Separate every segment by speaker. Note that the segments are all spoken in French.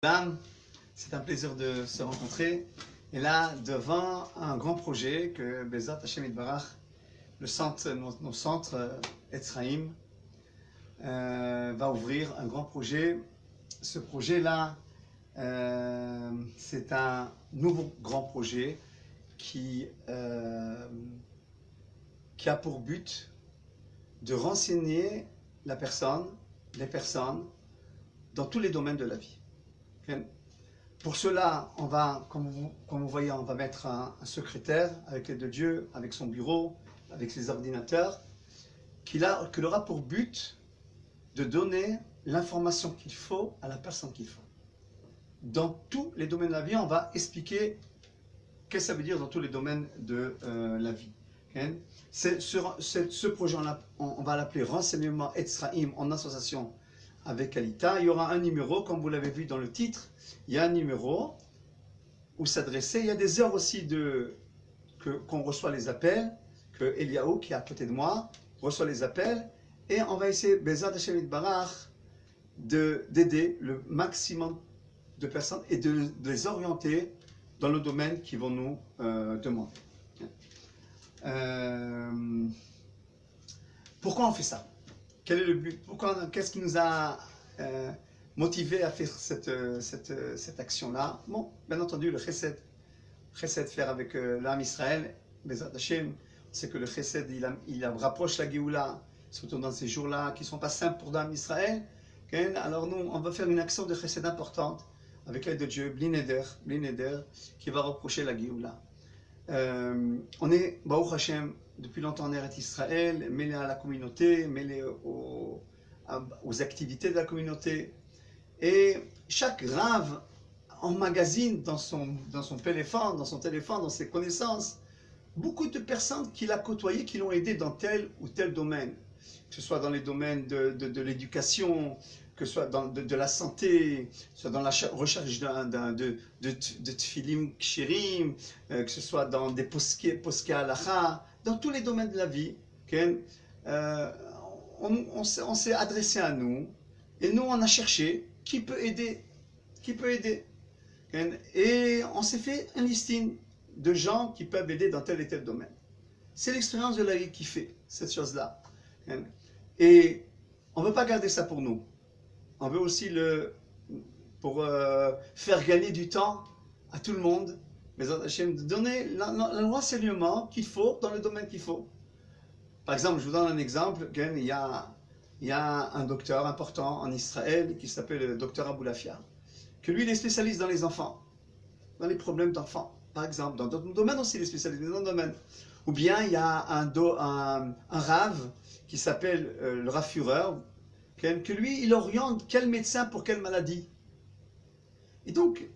Speaker 1: Là, c'est un plaisir de se rencontrer. Et là, devant un grand projet que Bezat Hashem Yitbarach, le centre, nos centres Etzraïm, va ouvrir un grand projet. Ce projet-là, c'est un nouveau grand projet qui a pour but de renseigner les personnes, dans tous les domaines de la vie. Pour cela, on va, comme vous voyez, on va mettre un secrétaire avec l'aide de Dieu, avec son bureau, avec ses ordinateurs, qui aura pour but de donner l'information qu'il faut à la personne qu'il faut. Dans tous les domaines de la vie, on va expliquer qu'est-ce que ça veut dire dans tous les domaines de la vie. Ce projet-là, on va l'appeler Renseignement Etzraïm en association avec Kalita. Il y aura un numéro, comme vous l'avez vu dans le titre, il y a un numéro où s'adresser. Il y a des heures aussi qu'on reçoit les appels, que Eliaou, qui est à côté de moi, reçoit les appels, et on va essayer, Bezat Hashem Yitbarach, d'aider le maximum de personnes et de les orienter dans le domaine qu'ils vont nous demander. Pourquoi on fait ça? Quel est le but? Qu'est-ce qui nous a motivé à faire cette action-là? Bon, bien entendu, le chesed faire avec l'âme Israël, Bezat Hashem, c'est que le chesed, il rapproche la Géoula, surtout dans ces jours-là qui ne sont pas simples pour l'âme Israël. Okay? Alors nous, on va faire une action de chesed importante avec l'aide de Dieu, Blineder, qui va rapprocher la Géoula. On est, Baruch Hashem, depuis longtemps en Eretz Israël, mêlé à la communauté, mêlé aux activités de la communauté. Et chaque rave emmagasine dans son téléphone, dans ses connaissances, beaucoup de personnes qu'il a côtoyées, qui l'ont aidé dans tel ou tel domaine. Que ce soit dans les domaines de l'éducation, que ce soit de la santé, que ce soit dans la recherche de tfilim kshirim, que ce soit dans des poskei halacha, dans tous les domaines de la vie. On s'est adressé à nous, et nous on a cherché qui peut aider. Et on s'est fait un listing de gens qui peuvent aider dans tel et tel domaine. C'est l'expérience de la vie qui fait cette chose-là. Et on ne veut pas garder ça pour nous. On veut aussi pour faire gagner du temps à tout le monde, mais donner l'enseignement qu'il faut dans le domaine qu'il faut. Par exemple, je vous donne un exemple. Il y a un docteur important en Israël qui s'appelle le docteur Aboulafia, que lui, il est spécialiste dans les enfants, dans les problèmes d'enfants. Par exemple, dans d'autres domaines aussi, il est spécialiste dans d'autres domaines. Ou bien, il y a un rave qui s'appelle le Rav Führer, que lui, il oriente quel médecin pour quelle maladie. Et donc,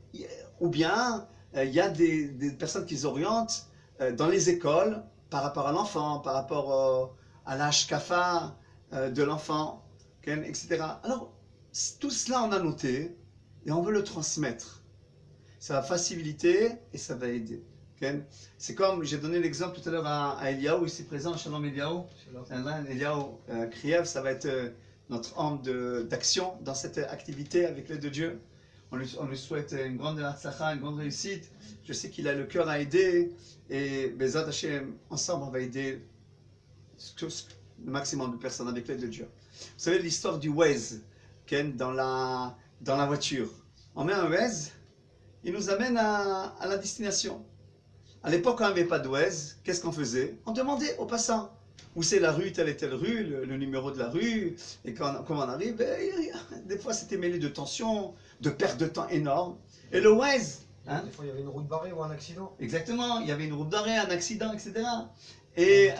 Speaker 1: ou bien, il y a des personnes qui s'orientent dans les écoles par rapport à l'enfant, par rapport à l'âge kafa de l'enfant, etc. Alors, tout cela, on a noté et on veut le transmettre. Ça va faciliter et ça va aider. C'est comme, j'ai donné l'exemple tout à l'heure à Eliaou, ici présent, Shalom Eliaou. Eliaou Kriev, ça va être notre homme d'action dans cette activité avec l'aide de Dieu. On lui souhaite une grande hatzlacha, une grande réussite. Je sais qu'il a le cœur à aider. Et Bezat Hashem, ensemble, on va aider le maximum de personnes avec l'aide de Dieu. Vous savez l'histoire du Waze, dans la voiture. On met un Waze, il nous amène à la destination. À l'époque, quand on n'avait pas de Waze, qu'est-ce qu'on faisait? On demandait aux passants où c'est la rue, telle et telle rue, le numéro de la rue, et comment on arrive. Des fois, c'était mêlé de tensions, de perte de temps énorme. Et le Waze...
Speaker 2: Des fois, il y avait une route barrée ou un accident.
Speaker 1: Exactement, il y avait une route d'arrêt, un accident, etc. Et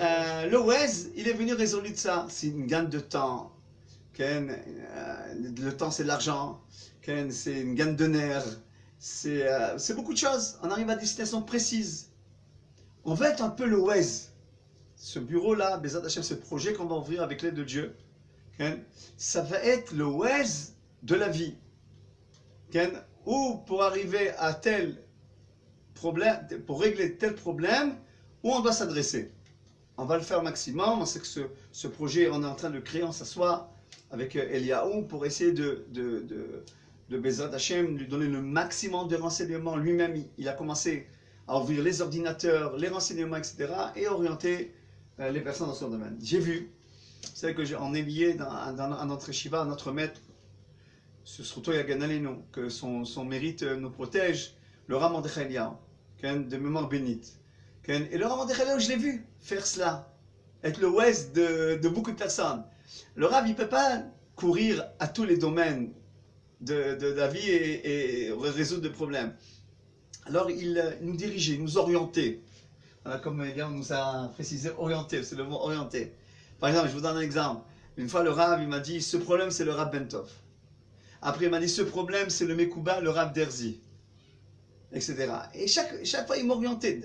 Speaker 1: le Waze, il est venu résoudre ça. C'est une gagne de temps. Le temps, c'est de l'argent. C'est une gagne de nerfs. C'est beaucoup de choses. On arrive à destination précise. On va être un peu le Waze. Ce bureau-là, Bezat Hashem, ce projet qu'on va ouvrir avec l'aide de Dieu, ça va être le Waze de la vie. Ou pour arriver à tel problème, pour régler tel problème, où on doit s'adresser. On va le faire au maximum. On sait que ce projet, on est en train de le créer. On s'assoit avec Eliaou pour essayer de de Bezrat Hashem, lui donner le maximum de renseignements. Lui-même, il a commencé à ouvrir les ordinateurs, les renseignements, etc. et orienter les personnes dans son domaine. J'ai vu, vous savez qu'on est lié dans notre Shiva, à notre maître, surtout Yaganaleno, que son mérite nous protège, le Rav Mordechai Eliyahu, de mémoire bénite. Et le Rav Mordechai Eliyahu, je l'ai vu faire cela, être le ouest de beaucoup de personnes. Le Rav, il ne peut pas courir à tous les domaines de la vie et résoudre des problèmes. Alors il nous dirigeait, nous orientait. Voilà, comme on nous a précisé, orienter, c'est le mot orienter. Par exemple, je vous donne un exemple. Une fois, le Rav, il m'a dit, ce problème, c'est le Rav Bentov. Après, il m'a dit, ce problème, c'est le Mekouba, le Rav Derzi, etc. Et chaque fois, il m'orientait.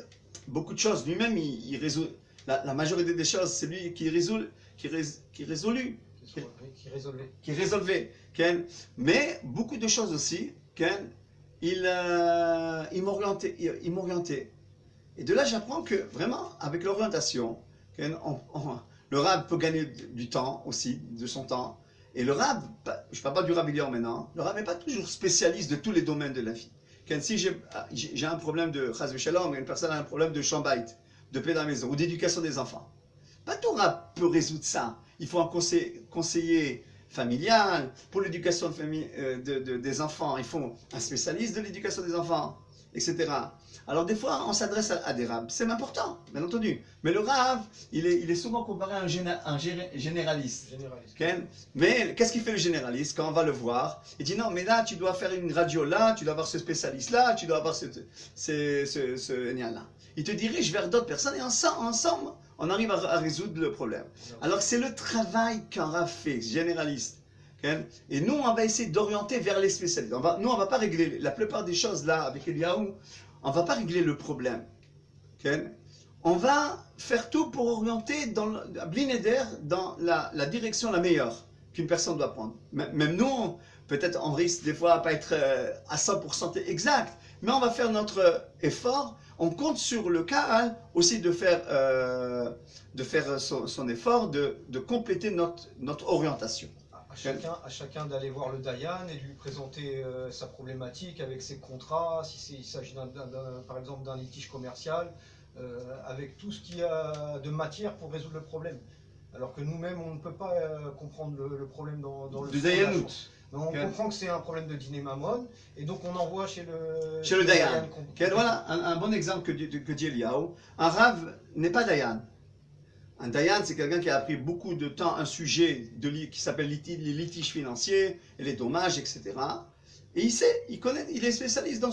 Speaker 1: Beaucoup de choses. Lui-même, il résout. La majorité des choses, c'est lui qui résolvait. Qui résolvait. Mais beaucoup de choses aussi, il m'orientait. Et de là, j'apprends que vraiment, avec l'orientation, le Rav peut gagner du temps aussi, de son temps. Et le Rav, je ne parle pas du Rav Eliyahu maintenant, le Rav n'est pas toujours spécialiste de tous les domaines de la vie. Si j'ai un problème de Chas v'Shalom, une personne a un problème de Shambait, de paix dans la maison, ou d'éducation des enfants, pas tout Rav peut résoudre ça. Il faut un conseiller familial, pour l'éducation des enfants, il faut un spécialiste de l'éducation des enfants, etc. Alors des fois, on s'adresse à des Rav, c'est important, bien entendu. Mais le Rav, il est souvent comparé à un généraliste. Mais qu'est-ce qu'il fait le généraliste quand on va le voir? Il dit non, mais là, tu dois faire une radio là, tu dois avoir ce spécialiste là, tu dois avoir ce là. Il te dirige vers d'autres personnes et ensemble, on arrive à résoudre le problème. Alors c'est le travail qu'un Rav fait, généraliste. Et nous, on va essayer d'orienter vers les spécialistes. Nous, on ne va pas régler la plupart des choses là avec Eliyahu. On ne va pas régler le problème. On va faire tout pour orienter dans la direction la meilleure qu'une personne doit prendre. Même nous, peut-être on risque des fois à ne pas être à 100% exact, mais on va faire notre effort. On compte sur le Kahal aussi de faire son effort, de compléter notre orientation.
Speaker 2: À chacun d'aller voir le Dayan et de lui présenter sa problématique avec ses contrats, s'il s'agit par exemple d'un litige commercial, avec tout ce qu'il y a de matière pour résoudre le problème. Alors que nous-mêmes, on ne peut pas comprendre le problème dans le
Speaker 1: Dayan.
Speaker 2: On comprend que c'est un problème de dîner mammon, et donc on envoie chez
Speaker 1: le Dayan. Voilà un bon exemple que dit Eliyahu. Un Rav n'est pas Dayan. Un Dayan, c'est quelqu'un qui a appris beaucoup de temps un sujet qui s'appelle les litiges financiers, et les dommages, etc. Et il sait, il connaît, il est spécialiste dans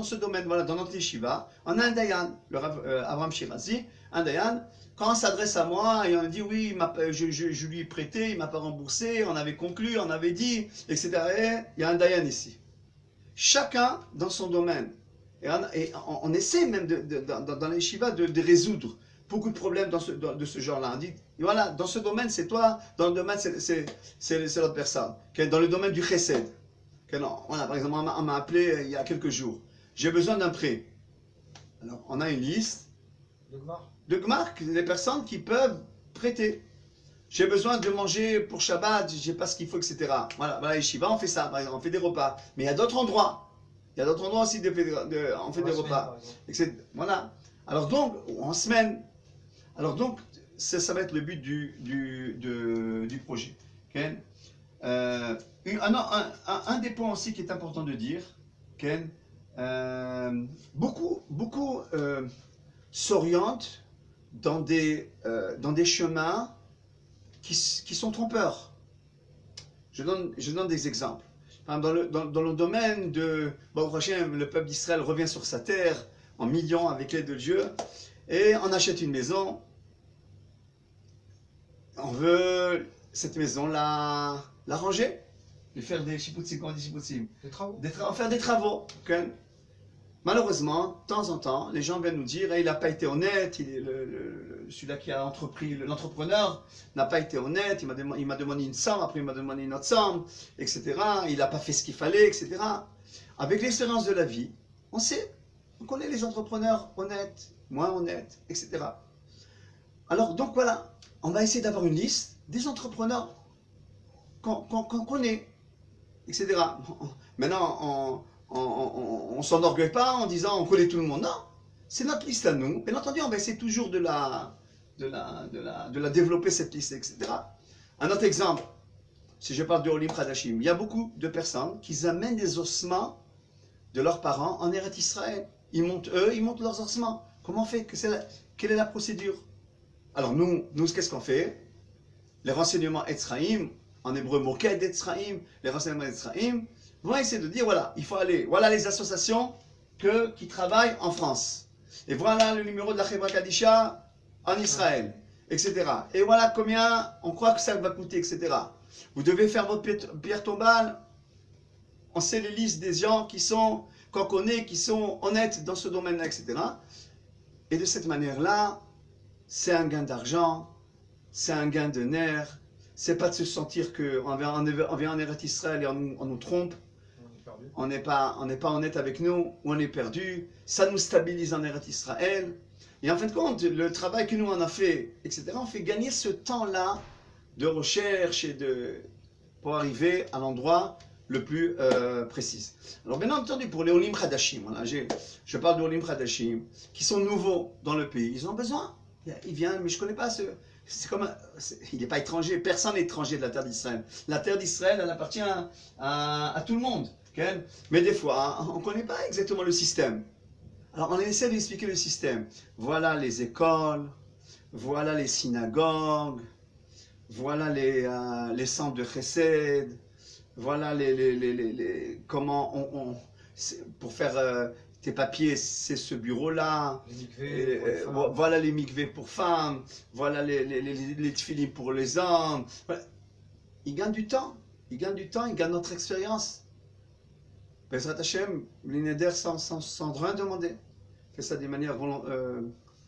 Speaker 1: ce domaine. Voilà, dans notre yeshiva, on a un Dayan, le Rav Avraham Shirazi, un Dayan. Quand on s'adresse à moi et on dit oui, je lui ai prêté, il ne m'a pas remboursé, on avait conclu, on avait dit, etc. Et il y a un Dayan ici. Chacun dans son domaine. Et on essaie même dans les yeshivas de résoudre beaucoup de problèmes de ce genre-là. On dit, voilà, dans ce domaine, c'est toi, dans le domaine, c'est l'autre personne. Dans le domaine du chesed. Voilà, par exemple, on m'a appelé il y a quelques jours. J'ai besoin d'un prêt. Alors, on a une liste de gmar, des personnes qui peuvent prêter. J'ai besoin de manger pour Shabbat, je n'ai pas ce qu'il faut, etc. Voilà, yeshiva, on fait ça, par exemple, on fait des repas. Mais il y a d'autres endroits. Il y a d'autres endroits aussi, on fait des repas. Voilà. Alors donc, en semaine. Alors donc, ça va être le but du projet. Okay? Un des points aussi qui est important de dire, okay? Beaucoup s'orientent dans des chemins qui sont trompeurs. Je donne des exemples. Dans le domaine de Baruch Hashem, le peuple d'Israël revient sur sa terre en millions avec l'aide de Dieu, et on achète une maison. On veut cette maison la ranger, lui faire des shiputzim,
Speaker 2: des travaux.
Speaker 1: Faire des travaux. Okay? Malheureusement, de temps en temps, les gens viennent nous dire il n'a pas été honnête, celui-là qui a entrepris, l'entrepreneur n'a pas été honnête, il m'a demandé une somme, après il m'a demandé une autre somme, etc. Il n'a pas fait ce qu'il fallait, etc. Avec l'expérience de la vie, on connaît les entrepreneurs honnêtes, moins honnêtes, etc. Alors, donc voilà, on va essayer d'avoir une liste des entrepreneurs qu'on connaît, etc. maintenant, on s'enorgueille pas en disant on connaît tout le monde. Non, c'est notre liste à nous. Bien entendu, on va essayer toujours de la développer, cette liste, etc. Un autre exemple, si je parle de Olim Khadashim, il y a beaucoup de personnes qui amènent des ossements de leurs parents en Eretz Israël. Ils montent leurs ossements. Comment on fait? Quelle est la procédure? Alors nous qu'est-ce qu'on fait? Les renseignements Etzraïm, en hébreu Moked Etzraïm, les renseignements Etzraïm, vont essayer de dire, voilà, il faut aller, voilà les associations qui travaillent en France. Et voilà le numéro de la Chevra Kadisha en Israël, etc. Et voilà combien on croit que ça va coûter, etc. Vous devez faire votre pierre tombale. On sait les listes des gens qu'on connaît, qui sont honnêtes dans ce domaine-là, etc. Et de cette manière-là, c'est un gain d'argent, c'est un gain de nerfs, c'est pas de se sentir qu'on vient en Eretz Israël et on nous trompe, on n'est pas honnête avec nous, ou on est perdu, ça nous stabilise en Eretz Israël. Et en fin de compte, le travail que nous on a fait, etc., on fait gagner ce temps-là de recherche pour arriver à l'endroit le plus précis. Alors bien entendu, pour les Olim Khadashim, voilà, je parle d'Olim Khadashim, qui sont nouveaux dans le pays, ils ont besoin. Il vient, mais je ne connais pas il n'est pas étranger, personne n'est étranger de la terre d'Israël. La terre d'Israël, elle appartient à tout le monde. Okay? Mais des fois, on ne connaît pas exactement le système. Alors on essaie d'expliquer le système. Voilà les écoles, voilà les synagogues, voilà les centres de chesed, voilà comment pour faire tes papiers, c'est ce bureau-là. Voilà les mikvés pour femmes, voilà les tefillim pour les hommes. Voilà. Ils gagnent du temps, ils gagnent notre expérience. Bezrat Hashem, l'ineder sans rien demander. Fait ça de manière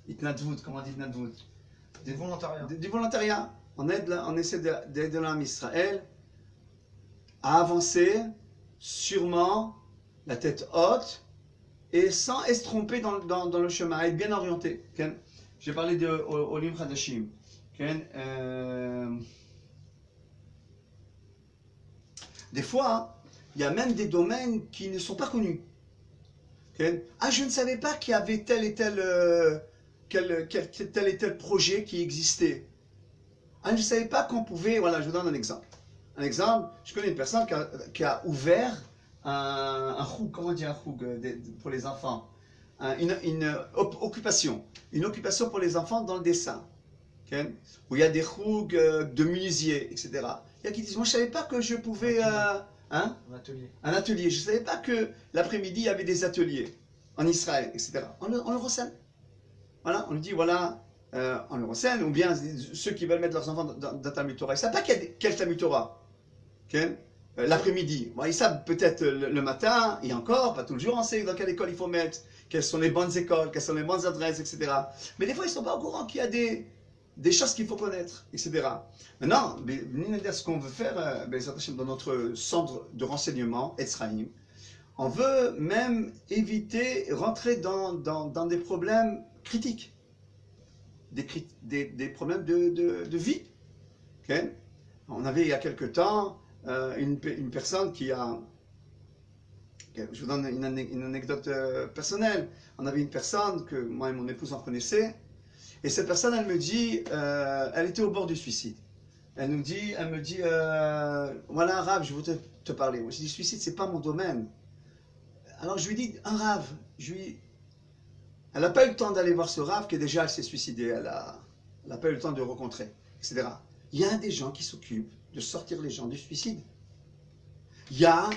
Speaker 1: itnadvout, comment on dit itnadvout?
Speaker 2: Du volontariat.
Speaker 1: Du volontariat. On essaie d'aider l'âme Israël à avancer sûrement, la tête haute, et sans se tromper dans le chemin, être bien orienté. Okay? J'ai parlé de Olim Khadashim. Okay? Des fois, il y a même des domaines qui ne sont pas connus. Okay? Ah, je ne savais pas qu'il y avait tel et tel projet qui existait. Ah, je ne savais pas qu'on pouvait... Voilà, je vous donne un exemple. Un exemple, je connais une personne qui a ouvert un choug, comment on dit un choug pour les enfants, une occupation pour les enfants dans le dessin, okay? Où il y a des chougs de menuisier, etc. Il y a qui disent, moi je ne savais pas que je pouvais... un atelier. Je ne savais pas que l'après-midi il y avait des ateliers en Israël, etc. On le renseigne. Voilà, on lui dit, voilà, on le renseigne, ou bien ceux qui veulent mettre leurs enfants dans Talmud Torah, ils ne savent pas quel Talmud Torah. Okay? L'après-midi, bon, ils savent peut-être le matin, et encore, pas toujours on sait dans quelle école il faut mettre, quelles sont les bonnes écoles, quelles sont les bonnes adresses, etc. Mais des fois, ils ne sont pas au courant qu'il y a des choses qu'il faut connaître, etc. Maintenant, ce qu'on veut faire dans notre centre de renseignement, Etzraïm, on veut même éviter, rentrer dans des problèmes critiques, des problèmes de vie. Okay? On avait il y a quelque temps une personne qui a... Je vous donne une anecdote personnelle. On avait une personne que moi et mon épouse en connaissaient. Et cette personne, elle me dit, elle était au bord du suicide. Elle me dit, voilà, Rav, je voudrais te parler. Moi, je dis, suicide, c'est pas mon domaine. Alors je lui dis, un Rav, elle n'a pas eu le temps d'aller voir ce Rav, qui déjà elle s'est suicidée. Elle n'a pas eu le temps de le rencontrer, etc. Il y a des gens qui s'occupent de sortir les gens du suicide. Il y a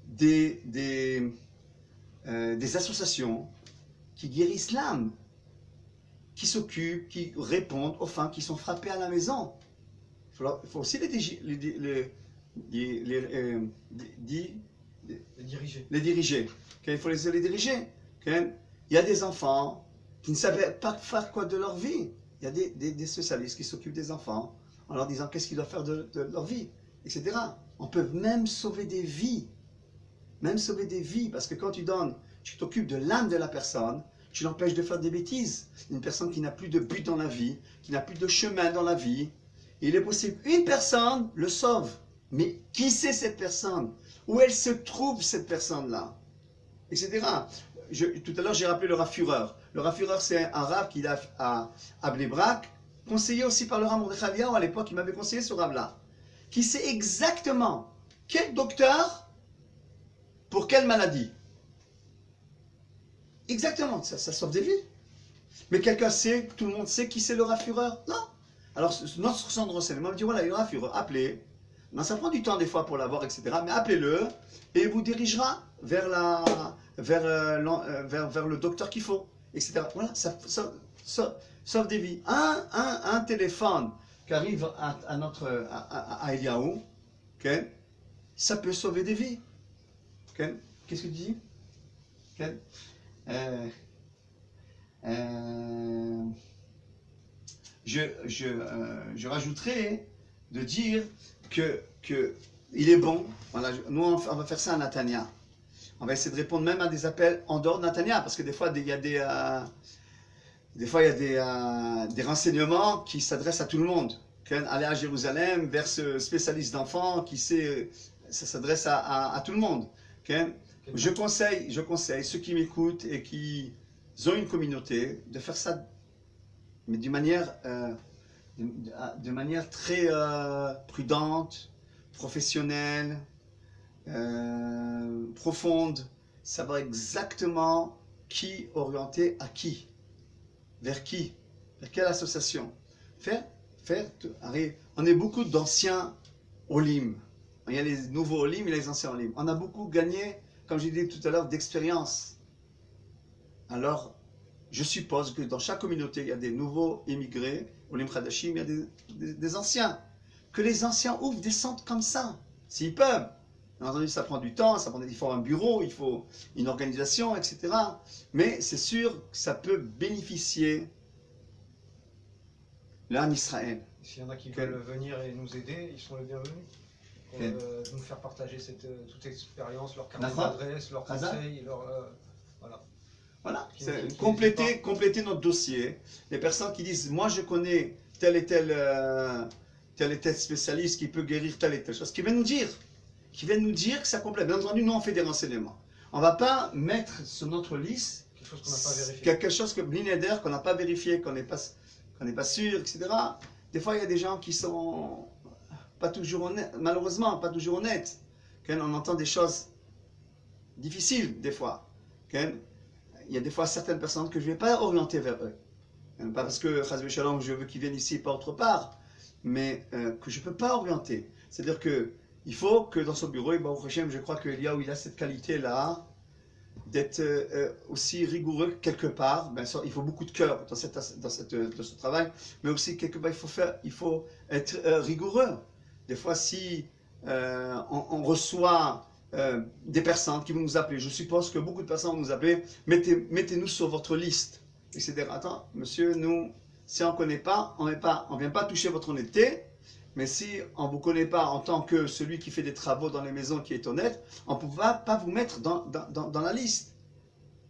Speaker 1: des associations qui guérissent l'âme, qui s'occupent, qui répondent aux femmes qui sont frappées à la maison. Il faut aussi les diriger. Okay? Il faut les diriger. Okay? Il y a des enfants qui ne savaient pas faire quoi de leur vie. Il y a des spécialistes qui s'occupent des enfants en leur disant qu'est-ce qu'ils doivent faire de leur vie, etc. On peut même sauver des vies. Parce que quand tu t'occupes de l'âme de la personne, tu l'empêches de faire des bêtises. Une personne qui n'a plus de but dans la vie, qui n'a plus de chemin dans la vie, il est possible, une personne le sauve. Mais qui c'est cette personne? où elle se trouve cette personne-là, etc. Tout à l'heure, j'ai rappelé le Rav Führer. Le Rav Führer, c'est un Rav qui est à Bnei Brak, conseillé aussi par le Rav Mordechai Eliyahu. À l'époque, il m'avait conseillé ce Rav-là, qui sait exactement quel docteur pour quelle maladie. Exactement, ça sauve des vies. Mais quelqu'un sait, tout le monde sait qui c'est le Rav Führer? Non. Alors, notre centre de renseignement me dit, voilà, il y a le Rav Führer, appelez. Non, ça prend du temps des fois pour l'avoir, etc. Mais appelez-le et il vous dirigera vers le docteur qu'il faut, etc. Voilà, ça sauve des vies. Un téléphone qui arrive à Eliyahu, okay, ça peut sauver des vies. Okay. Qu'est-ce que tu dis? Okay. Je rajouterais de dire que il est bon. Voilà, nous, on va faire ça à Natania. On va essayer de répondre même à des appels en dehors de Natania, parce que des fois, il y a des renseignements qui s'adressent à tout le monde. Aller à Jérusalem vers ce spécialiste d'enfants qui sait, ça s'adresse à tout le monde. Je conseille ceux qui m'écoutent et qui ont une communauté de faire ça, mais de manière très prudente, professionnelle, profonde, savoir exactement qui orienter à qui, vers quelle association. On est beaucoup d'anciens Olim. Il y a les nouveaux Olim et les anciens Olim. On a beaucoup gagné, comme j'ai dit tout à l'heure, d'expérience. Alors, je suppose que dans chaque communauté, il y a des nouveaux émigrés, Olim Khadashim, il y a des anciens. Que les anciens ouvrent des centres comme ça, s'ils peuvent. Bien entendu, ça prend du temps, il faut un bureau, il faut une organisation, etc. Mais c'est sûr que ça peut bénéficier l'âme Israël.
Speaker 2: S'il y en a qui veulent venir et nous aider, ils sont les bienvenus. Nous faire partager toute expérience, leur carte d'adresse, leurs conseils,
Speaker 1: voilà, compléter notre dossier. Les personnes qui disent, moi je connais tel et tel spécialiste qui peut guérir telle et telle chose, qui viennent nous dire que ça complète. Bien entendu, nous on fait des renseignements. On ne va pas mettre sur notre liste quelque chose qu'on n'a pas vérifié, qu'on n'est pas sûr, etc. Des fois, il y a des gens qui sont pas toujours honnêtes, malheureusement, pas toujours honnêtes. On entend des choses difficiles, des fois. Il y a des fois certaines personnes que je ne vais pas orienter vers eux. Pas parce que, Chas v'Shalom, je veux qu'ils viennent ici, pas autre part, mais que je ne peux pas orienter. C'est-à-dire qu'il faut que dans son bureau, je crois qu'il a cette qualité-là, d'être aussi rigoureux quelque part. Bien sûr, il faut beaucoup de cœur dans ce travail, mais aussi quelque part, il faut être rigoureux. Des fois, si on reçoit des personnes qui vont nous appeler, je suppose que beaucoup de personnes vont nous appeler, mettez-nous sur votre liste, etc. Attends, monsieur, nous, si on ne connaît pas, on ne vient pas toucher votre honnêteté, mais si on ne vous connaît pas en tant que celui qui fait des travaux dans les maisons qui est honnête, on ne pourra pas vous mettre dans la liste,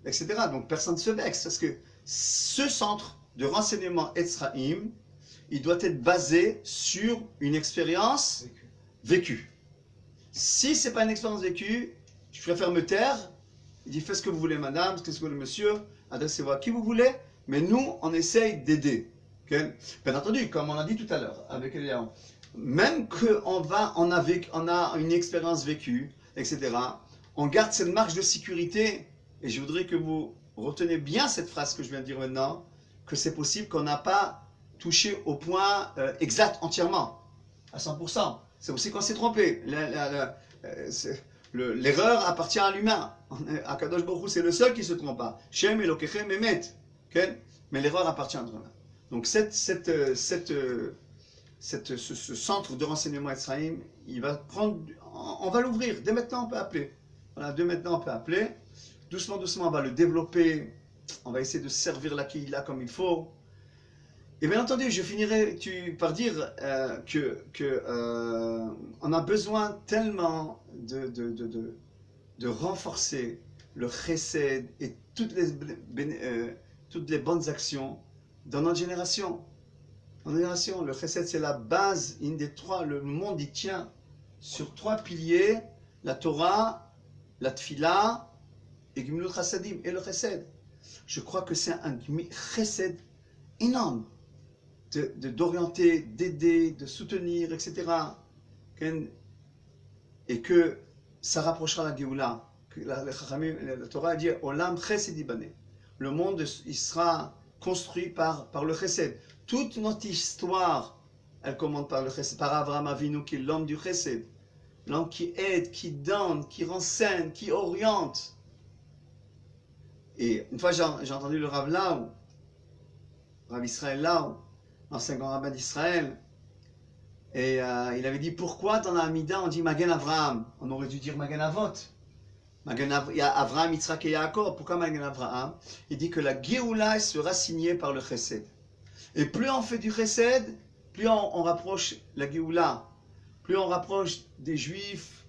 Speaker 1: etc. Donc personne ne se vexe, parce que ce centre de renseignement Etzraïm, il doit être basé sur une expérience vécue. Si ce n'est pas une expérience vécue, je préfère me taire. Il dit, faites ce que vous voulez madame, ce que vous voulez monsieur, adressez-vous à qui vous voulez, mais nous, on essaye d'aider. Okay? Bien entendu, comme on a dit tout à l'heure, avec Eliyahu, même qu'on a une expérience vécue, etc., on garde cette marge de sécurité, et je voudrais que vous retenez bien cette phrase que je viens de dire maintenant, que c'est possible qu'on n'a pas touché au point exact entièrement, à 100%. C'est aussi qu'on s'est trompé. L'erreur appartient à l'humain. Akadosh Baruch Hu, c'est le seul qui ne se trompe pas. Shem Elokechem Emet. Mais l'erreur appartient à l'humain. Donc ce centre de renseignement Etzraïm, on va l'ouvrir. Dès maintenant, on peut appeler. Voilà, dès maintenant, on peut appeler. Doucement, doucement, on va le développer. On va essayer de servir la Kehila comme il faut. Et bien entendu, je finirai par dire on a besoin tellement de renforcer le chesed et toutes les bonnes actions dans notre génération. Le chesed, c'est la base, une des trois. Le monde, il tient sur 3 piliers la Torah, la Tfila et Gimilut Chassadim et le Chesed. Je crois que c'est un Chesed énorme d'orienter, d'aider, de soutenir, etc. Et que ça rapprochera la Géoula. La Torah dit Olam Chesed Ibane. Le monde il sera construit par le Chesed. Toute notre histoire, elle commence par le Chesed, par Avraham Avinu qui est l'homme du Chesed. L'homme qui aide, qui donne, qui renseigne, qui oriente. Et une fois j'ai entendu le Rav Lau, Rav Israël Lau, l'ancien grand rabbin d'Israël, et il avait dit pourquoi dans la Hamida on dit Magen Avraham? On aurait dû dire Magen Avot. Il y a Avraham, Yitzhak et Yaakov. Pourquoi Magen Avraham? Il dit que la Géoula sera signée par le Chesed. Et plus on fait du Chesed, plus on rapproche la Géoula, plus on rapproche des Juifs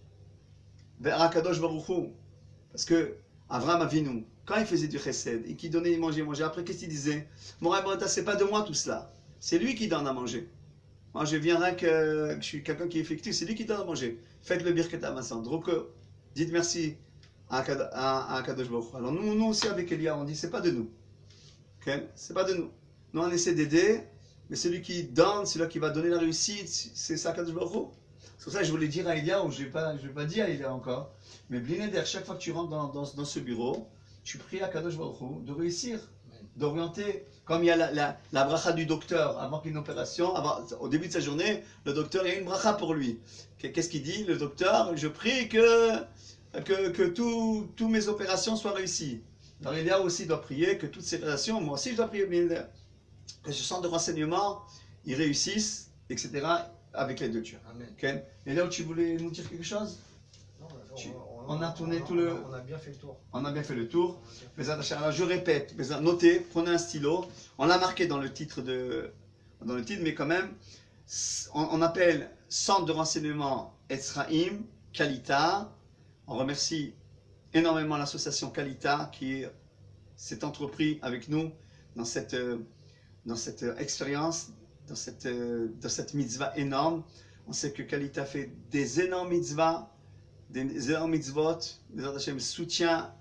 Speaker 1: vers Akadosh Baruch Hu. Parce que Avraham Avinu, quand il faisait du Chesed et qu'il donnait, il mangeait, après qu'est-ce qu'il disait? Mon Rabbi, c'est pas de moi tout cela. C'est lui qui donne à manger. Moi je viendrai que je suis quelqu'un qui effectue, c'est lui qui donne à manger. Faites le Birkat Hamazon. Donc dites merci à Akadosh Baruch Hu. Alors nous aussi avec Elia, on dit c'est pas de nous. Okay? C'est pas de nous. Nous on essaie d'aider, mais celui qui donne, celui qui va donner la réussite, c'est Akadosh Baruch Hu. C'est pour ça que je voulais dire à Elia, ou je vais pas dire à Elia encore, mais Blinéder, chaque fois que tu rentres dans ce bureau, tu pries à Akadosh Baruch Hu de réussir, d'orienter. Comme il y a la bracha du docteur avant qu'une opération, au début de sa journée, le docteur, il y a une bracha pour lui. Qu'est-ce qu'il dit? Le docteur, je prie que tous mes opérations soient réussies. Alors Elia aussi doit prier que toutes ces opérations, moi aussi je dois prier bien, que ce centre de renseignement, ils réussissent, etc. avec les deux dieux. Okay? Et là où tu voulais nous dire quelque chose? On a tourné tout le...
Speaker 2: On a bien fait le tour.
Speaker 1: On a bien fait le tour. Alors je répète, notez, prenez un stylo. On l'a marqué dans le titre, mais quand même, on appelle Centre de renseignement Etzraïm, Kalita. On remercie énormément l'association Kalita qui s'est entrepris avec nous dans cette expérience, dans cette mitzvah énorme. On sait que Kalita fait des énormes mitzvahs, des énormes mitzvot. Les Hashem soutient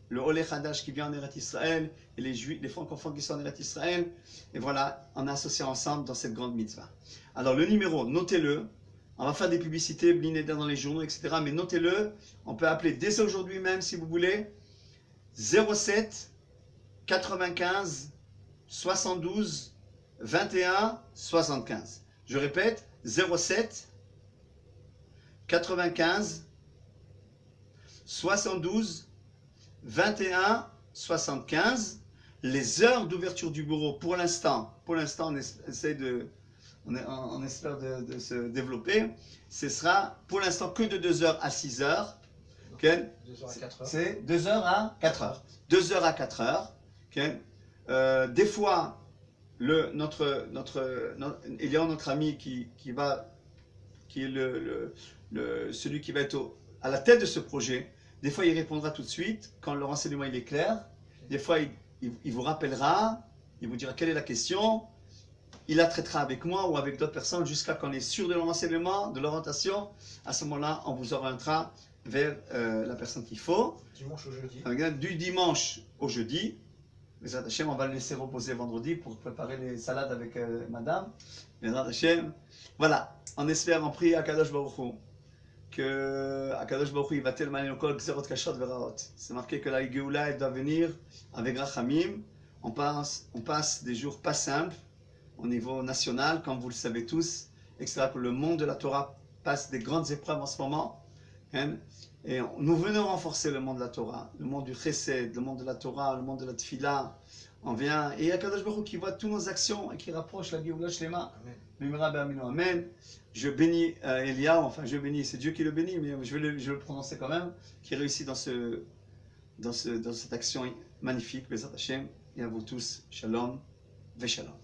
Speaker 1: le Olé Hadash qui vient en Eretz Israël et les francophones qui sont en Eretz Israël. Et voilà, on est associés ensemble dans cette grande mitzvah. Alors le numéro, notez-le. On va faire des publicités, Blinéder dans les journaux, etc. Mais notez-le. On peut appeler dès aujourd'hui même si vous voulez. 07 95 72 21 75. Je répète, 07 95 72 21 75. Les heures d'ouverture du bureau, pour l'instant, on espère de se développer. Ce sera pour l'instant que de 2h à 6h. Okay?
Speaker 2: 2h à 4h.
Speaker 1: C'est 2h à 4h. 2h à 4h. Okay? Des fois, notre ami qui est celui qui va être à la tête de ce projet, des fois il répondra tout de suite quand le renseignement il est clair. Des fois il vous rappellera, il vous dira quelle est la question. Il la traitera avec moi ou avec d'autres personnes jusqu'à qu'on est sûr de l'enseignement, de l'orientation. À ce moment-là, on vous orientera vers la personne qu'il faut.
Speaker 2: Dimanche au jeudi.
Speaker 1: Du dimanche au jeudi. Mais Hashem, on va le laisser reposer vendredi pour préparer les salades avec madame. Mais Hashem, voilà, on espère, on prie à Kadosh Baruch Hu que Akadosh Baruch Hu il va tellement le kol gzerot kashot veraot. C'est marqué que la Géoula elle doit venir avec Rachamim. On passe des jours pas simples au niveau national, comme vous le savez tous, etc. Que le monde de la Torah passe des grandes épreuves en ce moment. Hein? Et nous venons renforcer le monde de la Torah, le monde du Chesed, le monde de la Torah, le monde de la Tfila. On vient, et il y a Kadosh Baruch Hu qui voit toutes nos actions et qui rapproche la Géoula Shlema. Amen. Je bénis Elia, enfin je bénis, c'est Dieu qui le bénit, mais je vais le prononcer quand même, qui réussit dans cette action magnifique, Bezat Hashem, et à vous tous, Shalom, Veshalom.